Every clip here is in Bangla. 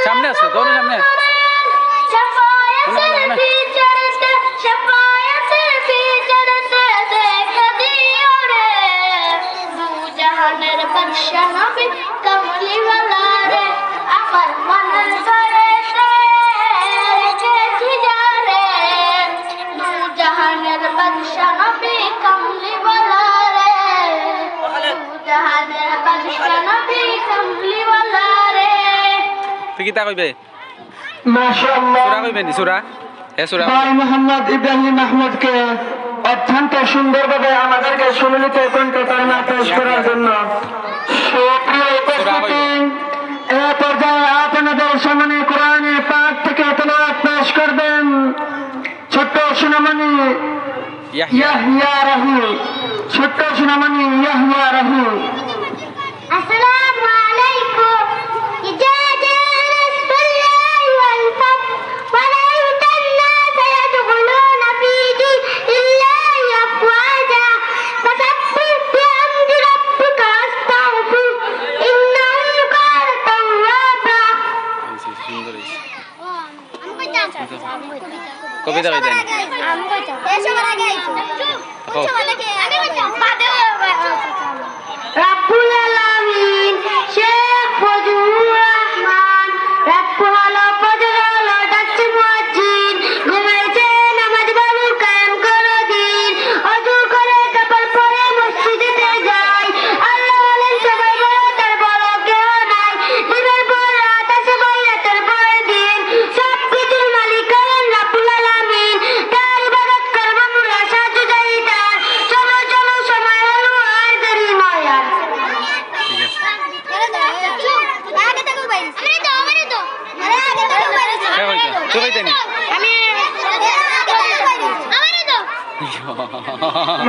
সামনে আসো, দৌড়ে সামনে। তুই কি তা কইবে? মাশাআল্লাহ, সূরা কইবে নি? সূরা সূরা ভাই মোহাম্মদ ইব্রাহিম মাহমুদকে অত্যন্ত সুন্দরভাবে আমাদেরকে সুমিলিত কণ্ঠে পেশ করার জন্য সুপ্রিয় উপস্থিতি, এ পর্যায়ে আপনাদের সামনে কোরআনের পাঠ থেকে তেলাওয়াত পেশ করবেন ছোট্ট সোনামণি ইয়াহইয়া রাহুল। ছোট্ট সোনামণি ইয়াহইয়া রাহুল। আসসালামু আলাইকুম। কবিতা কইতেন রাব্বুল আলামিন শেখ ফজলুর রহমান রাব্বুল ফজল ডাকছে মুয়াজ্জিন ঘুমাইছে নামাজ বাবু কায়েম করে দিন ওযু করে কাপড় পরে মসজিদেতে যায় আল্লাহ বলেন সবাই বড় তার বড় কেউ নাই দিনের পর রাত আসে রাতের পর দিন সব কিছুর মালিক হলেন রাব্বুল আলামিন তার ইবাদত করব মোরা সাহায্য চাই তার চলো চলো সময় হলো আর দেরি নয় আর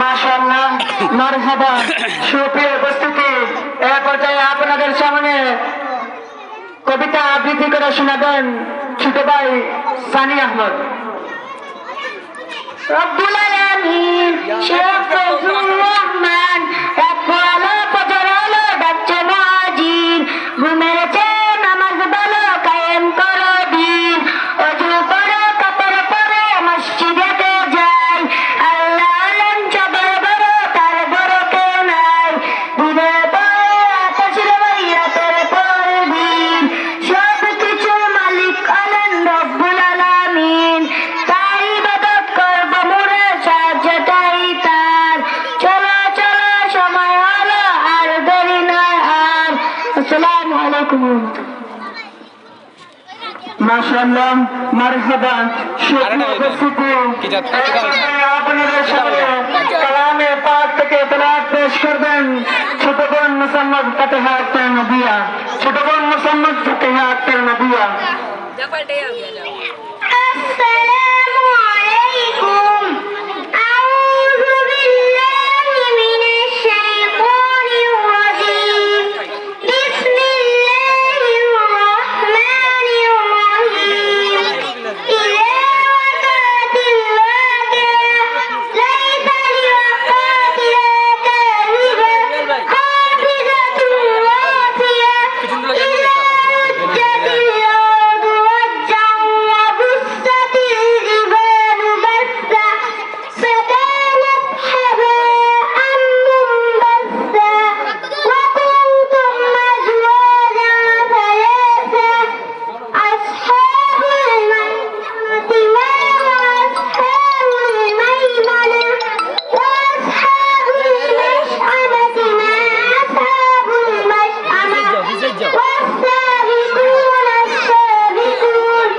মাশাআল্লাহ, মারহাবা। সুপ্রিয় উপস্থিতি, এ পর্যায়ে আপনাদের সামনে কবিতা আবৃত্তি করে শোনাবেন ছোট ভাই সানি আহমদ। রব্বুল আলামিন শেখ ফজলুর রহমান রাব্বুল ফজর হলো ডাকছে মুয়াজ্জিন ঘুমেছে নামাজ বলো কায়েম করো দিন ওযু করো কাপড় পরে মসজিদেতে যায় আল্লাহ হলেন সবার বড় তার বড় কেউ নাই দিনের পর রাত আসে রাতের পর দিন সব কিছুর মালিক হলেন রব্বুল আলামিন তার ইবাদত করব মোরা সাহায্য চাই তার চলো চলো সময় হলো আর দেরি নয় আর আসসালামু আলাইকুম। মাশাআল্লাহ, মারহাবা। সুপ্রিয় উপস্থিতি, কি জাত এ পর্যায়ে আপনাদের সামনে কালামে পাক থেকে তেলাওয়াত পেশ করবেন ছোট বোন মুসাম্মদ ফাতিহা আক্তার নবিয়া। ছোট বোন মুসাম্মদ ফাতিহা আক্তার নবিয়া। আসসালামু আলাইকুম। আউযু বিল্লাহি মিনাশ শাইতানির রাজীম। বিসমিল্লাহির রাহমানির রাহিম। ইযা ওয়াকাতিল ওয়াকিআ লাইসা লিওয়াকাতিহা কাযিবা হাফিজাতুন রাফিয়া ইযা রুজ্জাতিল আরdu রাজ্জান ওয়া বুসসাতিল জিবালু বাসসা فكانت هباء منبثا وكنتم أزواجا ثلاثا أصحاب الميمنة ما أصحاب الميمنة وأصحاب المشأمة ما أصحاب المشأمة والسابقون السابقون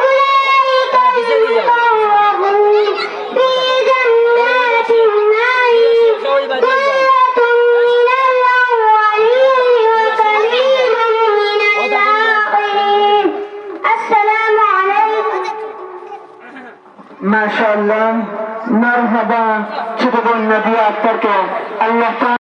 أولئك المقربون في جنات النعيم ثلة من الأولين وقليل من الآخرين السلام عليكم. মাশাআল্লাহ, মারহাবা। ছোট বোন নবিয়া আক্তারকে আল্লাহ